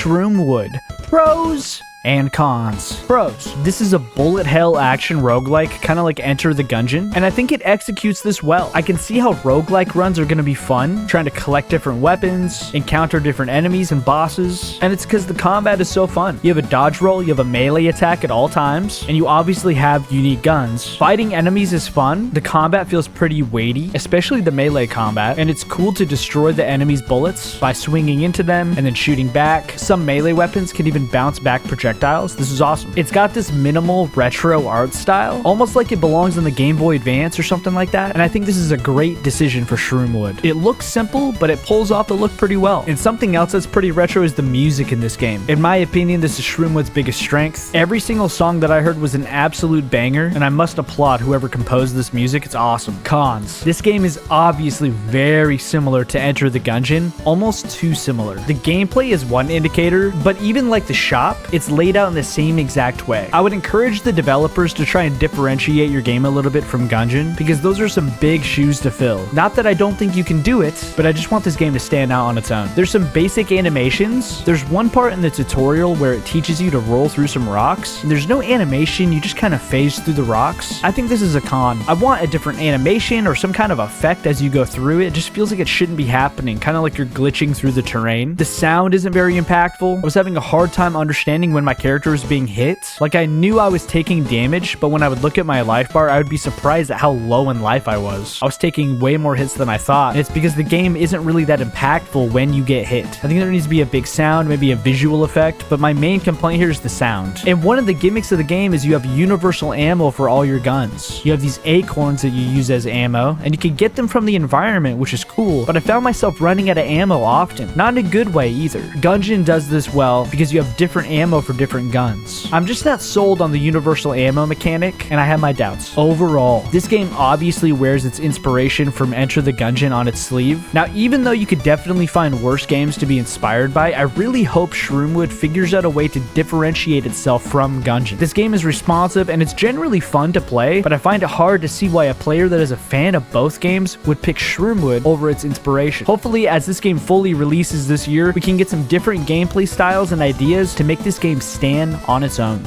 Shroomwood. Pros and cons. Pros. This is a bullet hell action roguelike, kind of like Enter the Gungeon, and I think it executes this well. I can see how roguelike runs are going to be fun, trying to collect different weapons, encounter different enemies and bosses, and it's because the combat is so fun. You have a dodge roll, you have a melee attack at all times, and you obviously have unique guns. Fighting enemies is fun. The combat feels pretty weighty, especially the melee combat, and it's cool to destroy the enemy's bullets by swinging into them and then shooting back. Some melee weapons can even bounce back projectiles. This is awesome. It's got this minimal retro art style, almost like it belongs on the Game Boy Advance or something like that, and I think this is a great decision for Shroomwood. It looks simple, but it pulls off the look pretty well. And something else that's pretty retro is the music in this game. In my opinion, this is Shroomwood's biggest strength. Every single song that I heard was an absolute banger, and I must applaud whoever composed this music. It's awesome. Cons. This game is obviously very similar to Enter the Gungeon, almost too similar. The gameplay is one indicator, but even like the shop, it's laid out in the same exact way. I would encourage the developers to try and differentiate your game a little bit from Gungeon, because those are some big shoes to fill. Not that I don't think you can do it, but I just want this game to stand out on its own. There's some basic animations. There's one part in the tutorial where it teaches you to roll through some rocks, and there's no animation, you just kind of phase through the rocks. I think this is a con. I want a different animation or some kind of effect as you go through it. It just feels like it shouldn't be happening, kind of like you're glitching through the terrain. The sound isn't very impactful. I was having a hard time understanding when my character was being hit. Like, I knew I was taking damage, but when I would look at my life bar, I would be surprised at how low in life I was. I was taking way more hits than I thought, and it's because the game isn't really that impactful when you get hit. I think there needs to be a big sound, maybe a visual effect, but my main complaint here is the sound. And one of the gimmicks of the game is you have universal ammo for all your guns. You have these acorns that you use as ammo, and you can get them from the environment, which is cool, but I found myself running out of ammo often. Not in a good way either. Gungeon does this well because you have different ammo for different guns. I'm just not sold on the universal ammo mechanic, and I have my doubts. Overall, this game obviously wears its inspiration from Enter the Gungeon on its sleeve. Now, even though you could definitely find worse games to be inspired by, I really hope Shroomwood figures out a way to differentiate itself from Gungeon. This game is responsive and it's generally fun to play, but I find it hard to see why a player that is a fan of both games would pick Shroomwood over its inspiration. Hopefully, as this game fully releases this year, we can get some different gameplay styles and ideas to make this game stand on its own.